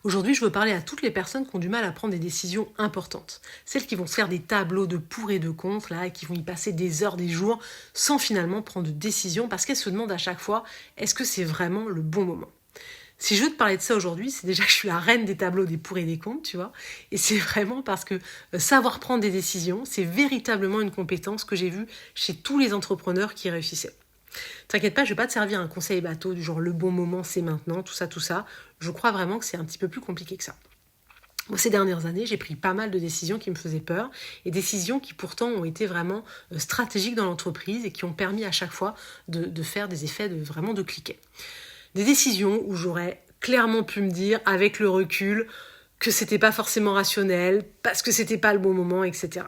Aujourd'hui, je veux parler à toutes les personnes qui ont du mal à prendre des décisions importantes. Celles qui vont se faire des tableaux de pour et de contre, là, et qui vont y passer des heures, des jours, sans finalement prendre de décision, parce qu'elles se demandent à chaque fois, est-ce que c'est vraiment le bon moment ? Si je veux te parler de ça aujourd'hui, c'est déjà que je suis la reine des tableaux des pour et des contre, tu vois. Et c'est vraiment parce que savoir prendre des décisions, c'est véritablement une compétence que j'ai vue chez tous les entrepreneurs qui réussissaient. T'inquiète pas, je vais pas te servir un conseil bateau du genre le bon moment c'est maintenant, tout ça, tout ça. Je crois vraiment que c'est un petit peu plus compliqué que ça. Moi, ces dernières années, j'ai pris pas mal de décisions qui me faisaient peur et décisions qui pourtant ont été vraiment stratégiques dans l'entreprise et qui ont permis à chaque fois de faire des effets vraiment de cliquet. Des décisions où j'aurais clairement pu me dire avec le recul que c'était pas forcément rationnel, parce que c'était pas le bon moment, etc.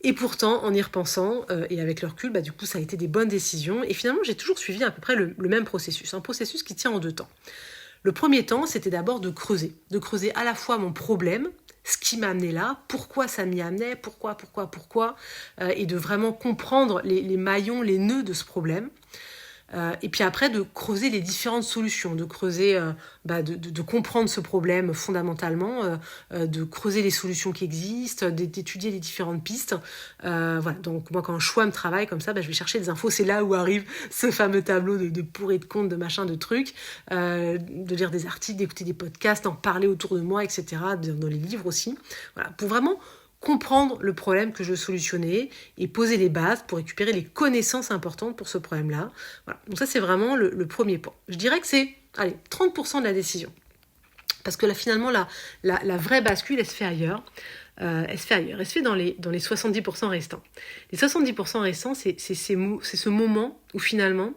Et pourtant, en y repensant, et avec le recul, du coup, ça a été des bonnes décisions. Et finalement, j'ai toujours suivi à peu près le même processus. Un processus qui tient en 2 temps. Le premier temps, c'était d'abord de creuser. De creuser à la fois mon problème, ce qui m'a amené là, pourquoi ça m'y amenait, pourquoi, et de vraiment comprendre les maillons, les nœuds de ce problème. Et puis après, de creuser les différentes solutions, de creuser, de comprendre ce problème fondamentalement, de creuser les solutions qui existent, d'étudier les différentes pistes. Voilà. Donc moi, quand je choix me travaille comme ça, je vais chercher des infos. C'est là où arrive ce fameux tableau de pour et de contre, de machin, de trucs, de lire des articles, d'écouter des podcasts, d'en parler autour de moi, etc., dans les livres aussi. Voilà. Pour vraiment comprendre le problème que je veux solutionner et poser les bases pour récupérer les connaissances importantes pour ce problème-là. Voilà. Donc ça, c'est vraiment le premier point. Je dirais que c'est 30% de la décision. Parce que là, finalement, la vraie bascule, elle se fait ailleurs. Elle se fait dans les 70% restants. Les 70% restants, c'est ce moment où finalement,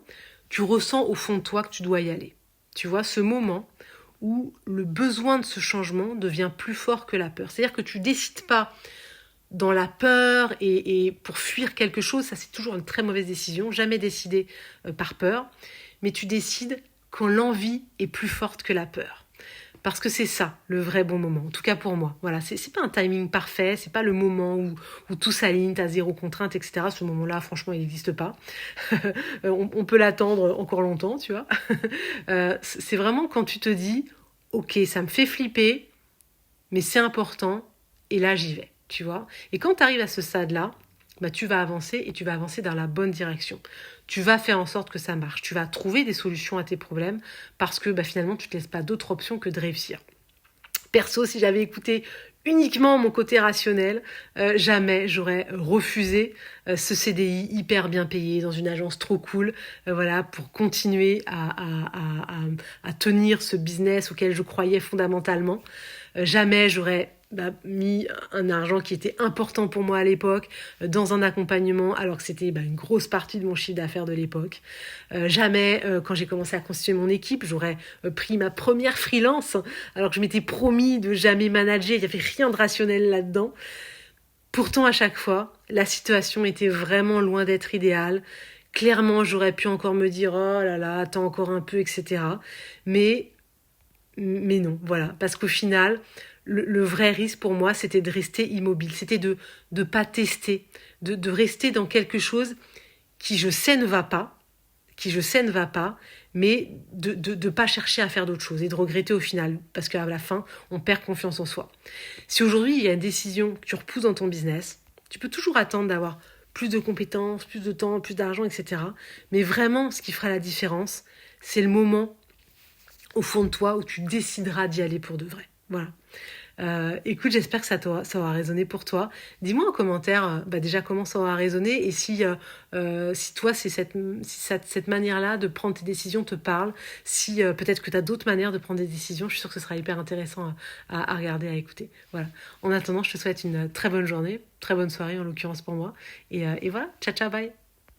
tu ressens au fond de toi que tu dois y aller. Tu vois, ce moment où le besoin de ce changement devient plus fort que la peur. C'est-à-dire que tu décides pas dans la peur et pour fuir quelque chose, ça c'est toujours une très mauvaise décision, jamais décider par peur, mais tu décides quand l'envie est plus forte que la peur. Parce que c'est ça, le vrai bon moment, en tout cas pour moi. Voilà, c'est pas un timing parfait, c'est pas le moment où tout s'aligne, t'as zéro contrainte, etc. Ce moment-là, franchement, il n'existe pas. On peut l'attendre encore longtemps, tu vois. C'est vraiment quand tu te dis, ok, ça me fait flipper, mais c'est important, et là, j'y vais, tu vois. Et quand tu arrives à ce stade-là, tu vas avancer et tu vas avancer dans la bonne direction. Tu vas faire en sorte que ça marche. Tu vas trouver des solutions à tes problèmes parce que finalement, tu ne te laisses pas d'autre option que de réussir. Perso, si j'avais écouté uniquement mon côté rationnel, jamais j'aurais refusé ce CDI hyper bien payé dans une agence trop cool, pour continuer à tenir ce business auquel je croyais fondamentalement. Jamais j'aurais mis un argent qui était important pour moi à l'époque dans un accompagnement alors que c'était une grosse partie de mon chiffre d'affaires de l'époque. Jamais quand j'ai commencé à constituer mon équipe, j'aurais pris ma première freelance alors que je m'étais promis de jamais manager, il n'y avait rien de rationnel là-dedans. Pourtant à chaque fois, la situation était vraiment loin d'être idéale. Clairement, j'aurais pu encore me dire oh là là, attends encore un peu, etc. Mais non, voilà, parce qu'au final, le vrai risque pour moi, c'était de rester immobile, c'était de pas tester, de rester dans quelque chose qui je sais ne va pas, mais de pas chercher à faire d'autres choses et de regretter au final, parce qu'à la fin, on perd confiance en soi. Si aujourd'hui, il y a une décision que tu repousses dans ton business, tu peux toujours attendre d'avoir plus de compétences, plus de temps, plus d'argent, etc. Mais vraiment, ce qui fera la différence, c'est le moment au fond de toi où tu décideras d'y aller pour de vrai. Voilà. Écoute, j'espère que ça aura résonné pour toi. Dis-moi en commentaire déjà comment ça aura résonné et si toi cette manière-là de prendre tes décisions te parle, si peut-être que tu as d'autres manières de prendre des décisions, je suis sûre que ce sera hyper intéressant à regarder, à écouter. Voilà. En attendant, je te souhaite une très bonne journée, très bonne soirée en l'occurrence pour moi et voilà, ciao ciao, bye.